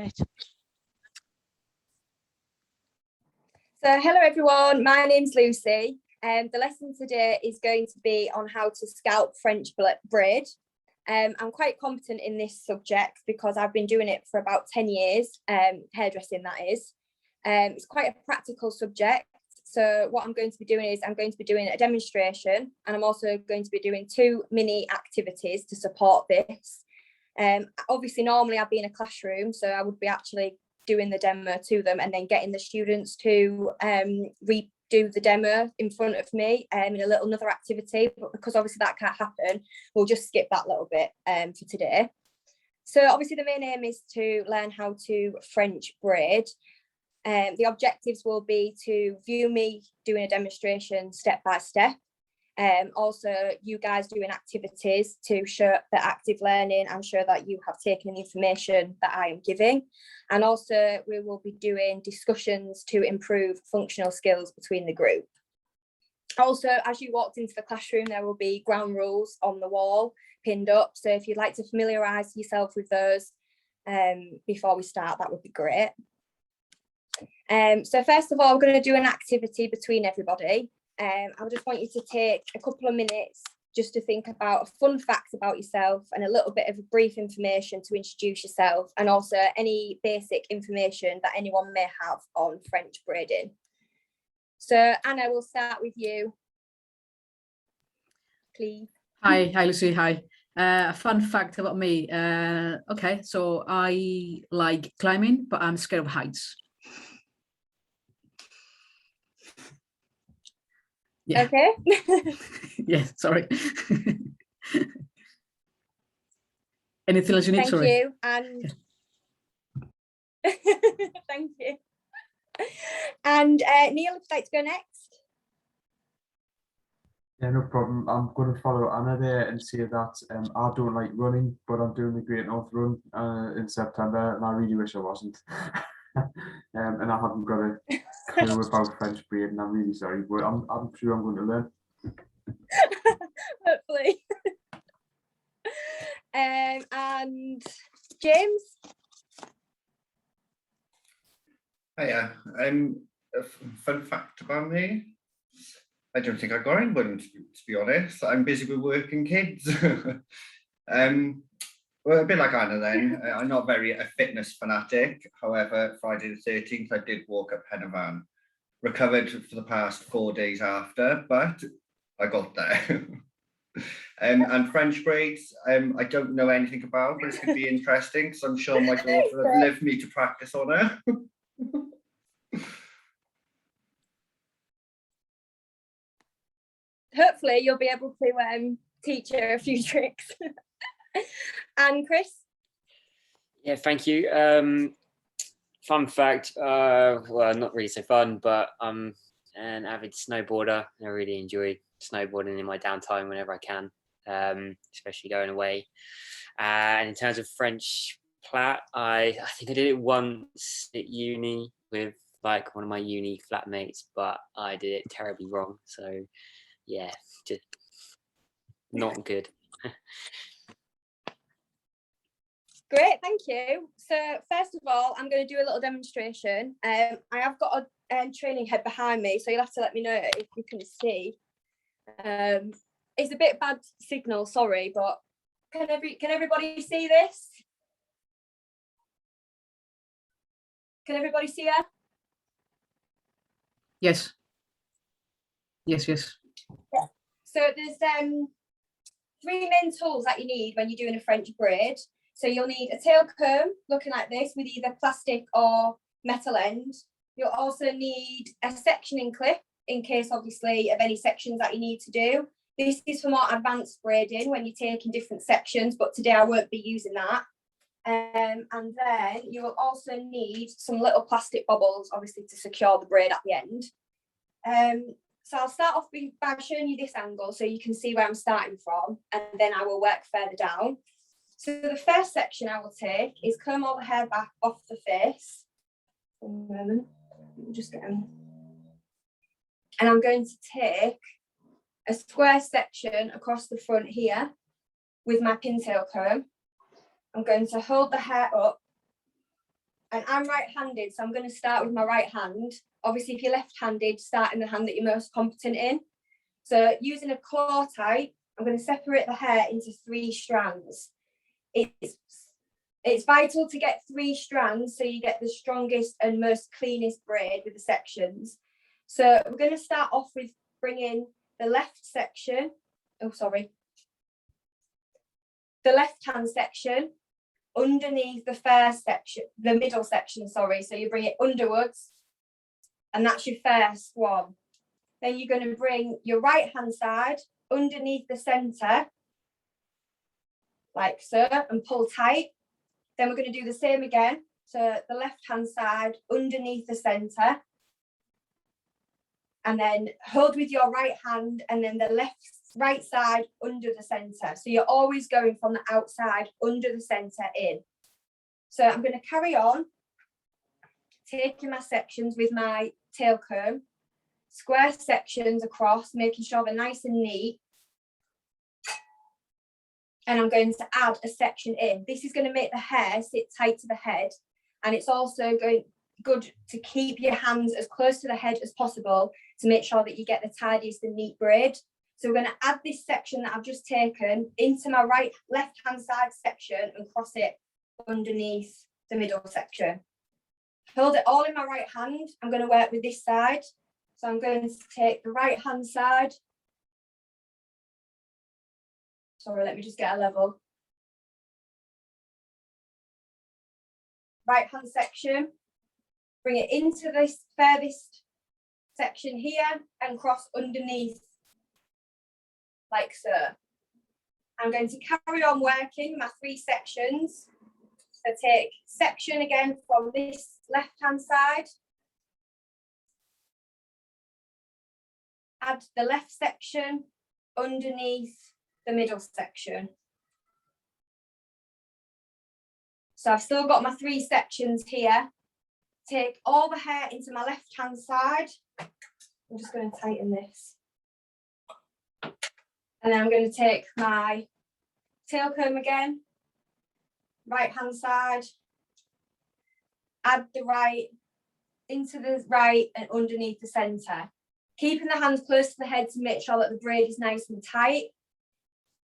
Great. So hello everyone, my name's Lucy. The lesson today is going to be on how to scalp French braid. I'm quite competent in this subject because I've been doing it for about 10 years, hairdressing that is. It's quite a practical subject. So what I'm going to be doing is I'm going to be doing a demonstration, and I'm also going to be doing 2 mini activities to support this. Obviously, normally I'd be in a classroom, so I would be actually doing the demo to them and then getting the students to redo the demo in front of me in another activity. But because obviously that can't happen, we'll just skip that little bit for today. So obviously the main aim is to learn how to French braid. The objectives will be to view me doing a demonstration step by step. Also, you guys doing activities to show the active learning and show that you have taken the information that I am giving. And also, we will be doing discussions to improve functional skills between the group. Also, as you walked into the classroom, there will be ground rules on the wall pinned up. So if you'd like to familiarise yourself with those before we start, that would be great. So first of all, we're going to do an activity between everybody. I just want you to take a couple of minutes just to think about a fun fact about yourself and a little bit of brief information to introduce yourself, and also any basic information that anyone may have on French braiding. So Anna, we'll start with you, please. Hi Lucy, hi. A fun fact about me. Okay, so I like climbing, but I'm scared of heights. Yeah. Okay. Yeah, sorry. Anything else you need? Thank Sorry. you. And thank you. And Neil, if you'd like to go next. Yeah, no problem. I'm going to follow Anna there and say that I don't like running, but I'm doing the Great North Run in September, and I really wish I wasn't. And I haven't got a clue about French braid, and I'm really sorry, but I'm sure I'm going to learn. Hopefully. And James. Hiya. A fun fact about me. I don't think I got anyone, to be honest. I'm busy with working kids. Well, a bit like Anna then. I'm not very a fitness fanatic. However, Friday the 13th, I did walk up Penavan. Recovered for the past 4 days after, but I got there. And French braids, I don't know anything about, but it's going to be interesting because I'm sure my daughter would love me to practice on her. Hopefully you'll be able to teach her a few tricks. And Chris? Yeah, thank you. Fun fact, well, not really so fun, but I'm an avid snowboarder. I really enjoy snowboarding in my downtime whenever I can, especially going away. And in terms of French plat, I think I did it once at uni with like one of my uni flatmates, but I did it terribly wrong. So yeah, just not good. Great, thank you. So first of all, I'm going to do a little demonstration. I have got a training head behind me, so you'll have to let me know if you can see. It's a bit bad signal, sorry, but can everybody see this? Can everybody see her? Yes. Yes, yes. Yeah. So there's 3 main tools that you need when you're doing a French braid. So you'll need a tail comb looking like this with either plastic or metal end. You'll also need a sectioning clip in case obviously of any sections that you need to do. This is for more advanced braiding when you're taking different sections, but today I won't be using that. And then you will also need some little plastic bobbles, obviously, to secure the braid at the end. So I'll start off by showing you this angle so you can see where I'm starting from, and then I will work further down. So the first section I will take is comb all the hair back off the face. One moment, just get them. And I'm going to take a square section across the front here with my pintail comb. I'm going to hold the hair up And I'm right-handed, so I'm going to start with my right hand. Obviously, if you're left-handed, start in the hand that you're most competent in. So using a claw type, I'm going to separate the hair into 3 strands. It's vital to get 3 strands so you get the strongest and most cleanest braid with the sections. So we're going to start off with bringing the left section, the left hand section underneath the first section, the middle section, sorry. So you bring it underwards, and that's your first one. Then you're going to bring your right hand side underneath the center, like so, and pull tight. Then we're going to do the same again. So the left hand side underneath the center, and then hold with your right hand, and then the right side under the center. So you're always going from the outside under the center in. So I'm going to carry on taking my sections with my tail comb, square sections across, making sure they're nice and neat. And I'm going to add a section in. This is going to make the hair sit tight to the head, and it's also good to keep your hands as close to the head as possible to make sure that you get the tidiest and neat braid. So we're going to add this section that I've just taken into my left hand side section and cross it underneath the middle section. Hold it all in my right hand. I'm going to work with this side. So I'm going to take the right hand side. Sorry, let me just get a level. Right hand section. Bring it into this furthest section here and cross underneath, like so. I'm going to carry on working my 3 sections. So take section again from this left hand side. Add the left section underneath the middle section. So I've still got my 3 sections here. Take all the hair into my left hand side. I'm just going to tighten this. And then I'm going to take my tail comb again, right hand side, add the right into the right and underneath the center. Keeping the hands close to the head to make sure that the braid is nice and tight.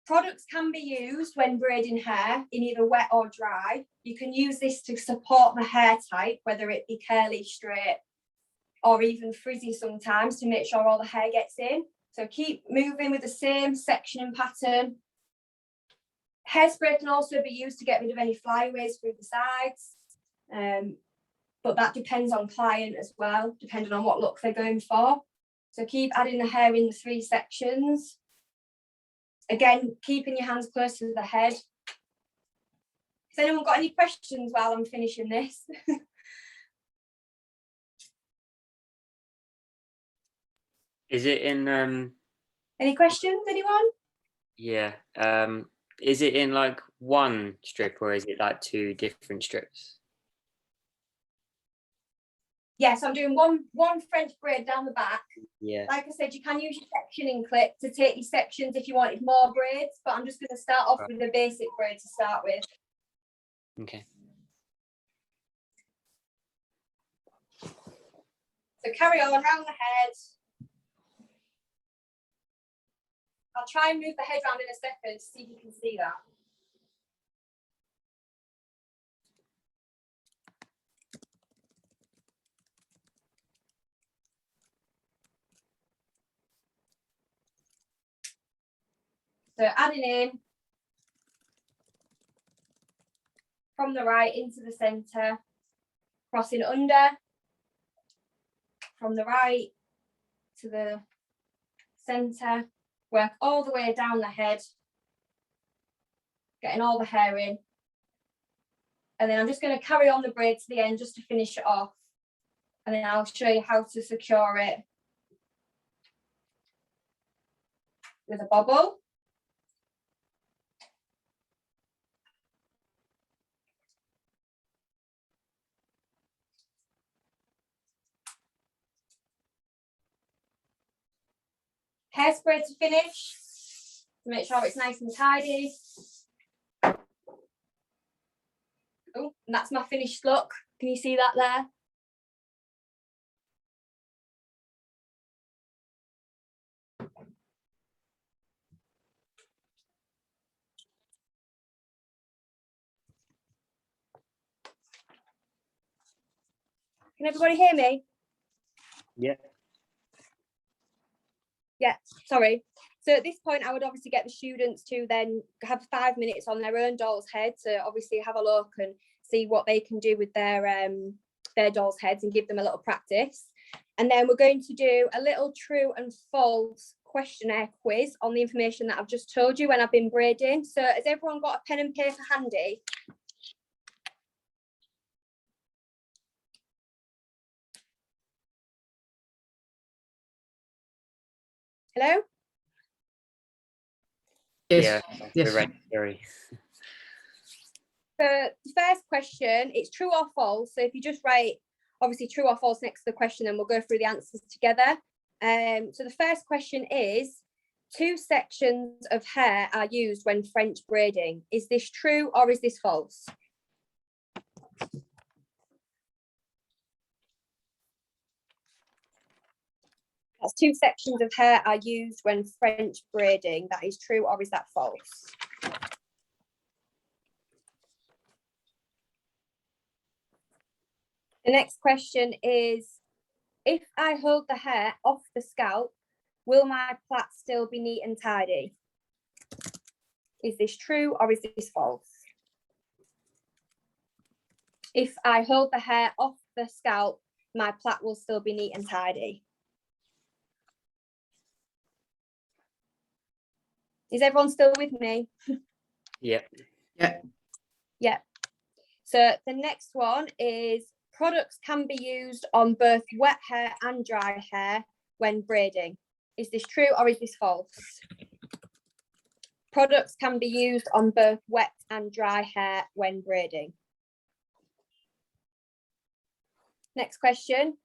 Products can be used when braiding hair in either wet or dry. You can use this to support the hair type, whether it be curly, straight, or even frizzy sometimes, to make sure all the hair gets in. So keep moving with the same sectioning pattern. Hairspray can also be used to get rid of any flyaways through the sides. But that depends on client as well, depending on what look they're going for. So keep adding the hair in the 3 sections. Again, keeping your hands close to the head. Has anyone got any questions while I'm finishing this? Is it in Any questions, anyone? yeah. Is it in like one strip, or is it like 2 different strips? Yes, I'm doing one French braid down the back. Yeah. Like I said, you can use your sectioning clip to take your sections if you wanted more braids, but I'm just going to start off with the basic braid to start with. Okay. So carry on around the head. I'll try and move the head round in a second to see if you can see that. So adding in from the right into the centre, crossing under, from the right to the centre, work all the way down the head, getting all the hair in. And then I'm just going to carry on the braid to the end just to finish it off. And then I'll show you how to secure it with a bobble. Hairspray to finish, to make sure it's nice and tidy. Oh, and that's my finished look. Can you see that there? Can everybody hear me? Yeah. Yeah, sorry. So at this point, I would obviously get the students to then have 5 minutes on their own doll's head to obviously have a look and see what they can do with their doll's heads and give them a little practice. And then we're going to do a little true and false questionnaire quiz on the information that I've just told you when I've been braiding. So has everyone got a pen and paper handy? Hello? Yes. Yeah, Yes. we're ready. Sorry. So the first question, it's true or false. So if you just write obviously true or false next to the question, then we'll go through the answers together. So the first question is, 2 sections of hair are used when French braiding. Is this true or is this false? That's 2 sections of hair are used when French braiding. That is true or is that false? The next question is, if I hold the hair off the scalp, will my plait still be neat and tidy? Is this true or is this false? If I hold the hair off the scalp, my plait will still be neat and tidy. Is everyone still with me? Yeah. Yeah. Yeah. So the next one is, products can be used on both wet hair and dry hair when braiding. Is this true or is this false? Products can be used on both wet and dry hair when braiding. Next question.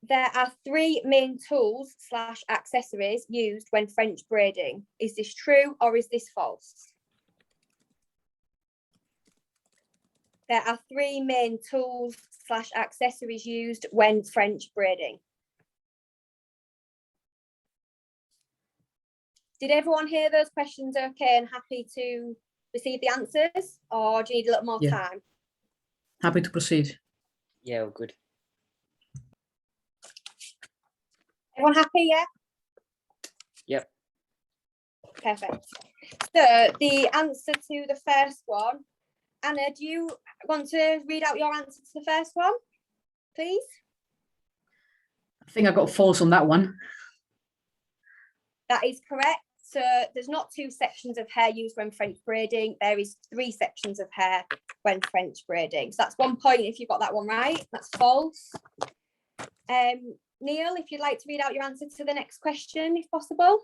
There are 3 main tools / accessories used when French braiding. Is this true or is this false? There are 3 main tools / accessories used when French braiding. Did everyone hear those questions okay and happy to receive the answers, or do you need a little more time? Happy to proceed. Yeah, all good. Everyone happy, yeah? Yep. Perfect. So the answer to the first one, Anna, do you want to read out your answer to the first one, please? I think I got false on that one. That is correct. So there's not 2 sections of hair used when French braiding. There is 3 sections of hair when French braiding. So that's 1 point if you got that one right. That's false. Neil, if you'd like to read out your answer to the next question, if possible.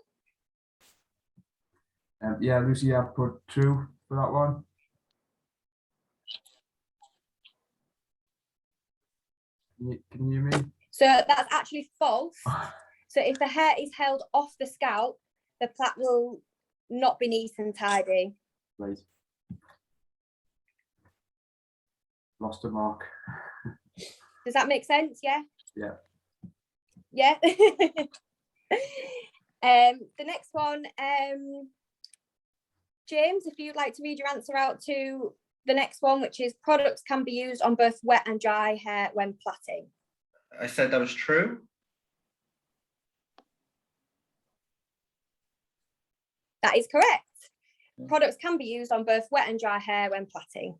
Yeah, Lucy, I've put true for that one. Can you hear me? So that's actually false. So if the hair is held off the scalp, the plait will not be neat and tidy. Right. Lost a mark. Does that make sense? Yeah? Yeah. Yeah. The next one, James, if you'd like to read your answer out to the next one, which is, products can be used on both wet and dry hair when plaiting. I said that was true. That is correct. Products can be used on both wet and dry hair when plaiting.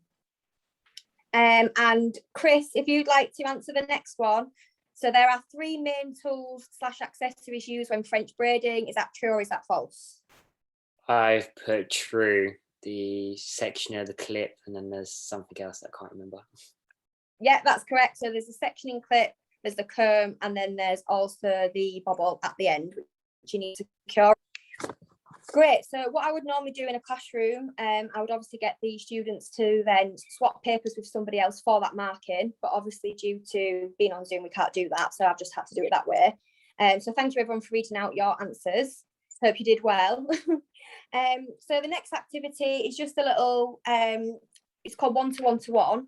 And Chris, if you'd like to answer the next one. So there are 3 main tools / accessories used when French braiding. Is that true or is that false? I've put true, the section of the clip, and then there's something else I can't remember. Yeah, that's correct. So there's a sectioning clip, there's the comb, and then there's also the bobble at the end, which you need to secure. Great. So what I would normally do in a classroom, I would obviously get the students to then swap papers with somebody else for that marking, but obviously due to being on Zoom, we can't do that. So I've just had to do it that way. So thank you everyone for reading out your answers. Hope you did well. So the next activity is just a little, it's called 1-to-1-to-1.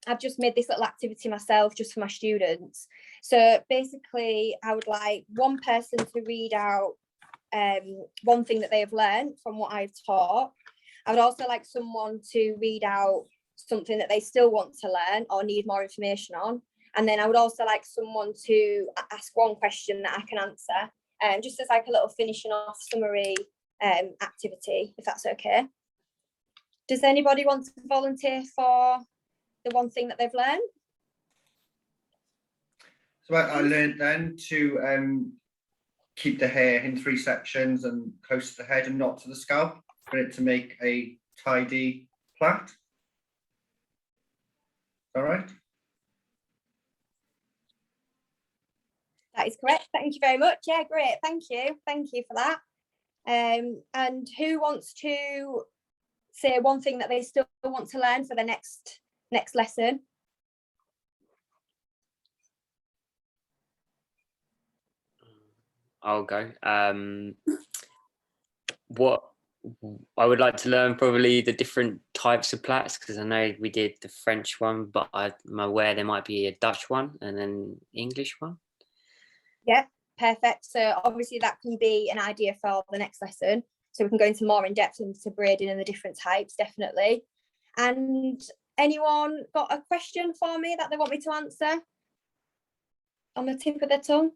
I've just made this little activity myself just for my students. So basically, I would like one person to read out one thing that they have learned from what I've taught. I would also like someone to read out something that they still want to learn or need more information on. And then I would also like someone to ask one question that I can answer, just as like a little finishing off summary activity, if that's okay. Does anybody want to volunteer for the one thing that they've learned? So I learned then to keep the hair in 3 sections and close to the head and not to the scalp, for it to make a tidy plait. All right. That is correct. Thank you very much. Yeah, great. Thank you. Thank you for that. And who wants to say one thing that they still want to learn for the next lesson? I'll go. What I would like to learn, probably the different types of plaits, because I know we did the French one, but I'm aware there might be a Dutch one and an English one. Yeah, perfect. So obviously that can be an idea for the next lesson. So we can go into more in depth into braiding and the different types, definitely. And anyone got a question for me that they want me to answer on the tip of their tongue?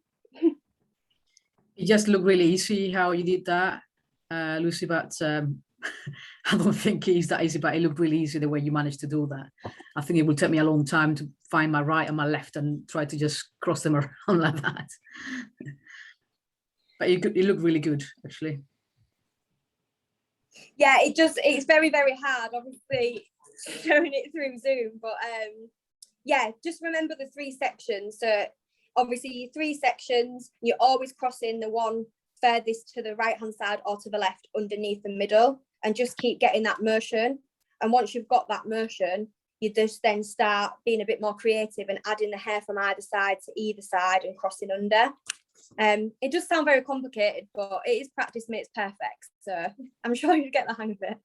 It just looked really easy how you did that, Lucy, but I don't think it's that easy, but it looked really easy the way you managed to do that. I think it will take me a long time to find my right and my left and try to just cross them around like that. But it looked really good, actually. Yeah, it's very, very hard, obviously, showing it through Zoom, but yeah, just remember the 3 sections. So obviously 3 sections, you're always crossing the one furthest to the right hand side or to the left underneath the middle, and just keep getting that motion. And once you've got that motion, you just then start being a bit more creative and adding the hair from either side to either side and crossing under. It does sound very complicated, but it is practice makes perfect, so I'm sure you'll get the hang of it.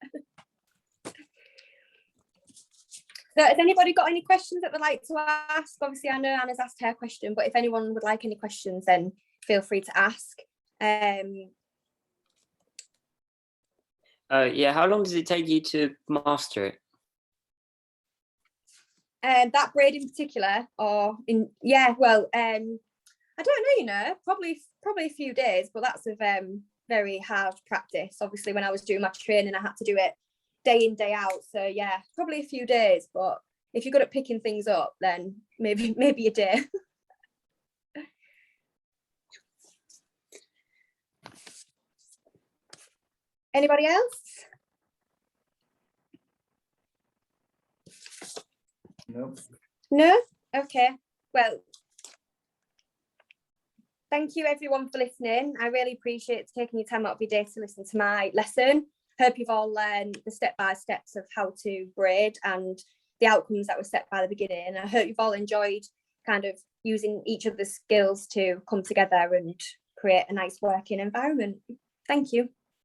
So has anybody got any questions that they'd like to ask? Obviously I know Anna's asked her question, but if anyone would like any questions, then feel free to ask. Yeah, how long does it take you to master it? That braid in particular, or in, yeah, well, I don't know, probably a few days, but that's a very hard practice. Obviously when I was doing my training, I had to do it day in, day out. So yeah, probably a few days, but if you're good at picking things up, then maybe a day. Anybody else? No. No? Okay. Well, thank you everyone for listening. I really appreciate taking your time out of your day to listen to my lesson. Hope you've all learned the step-by-steps of how to braid and the outcomes that were set by the beginning. I hope you've all enjoyed kind of using each of the skills to come together and create a nice working environment. Thank you.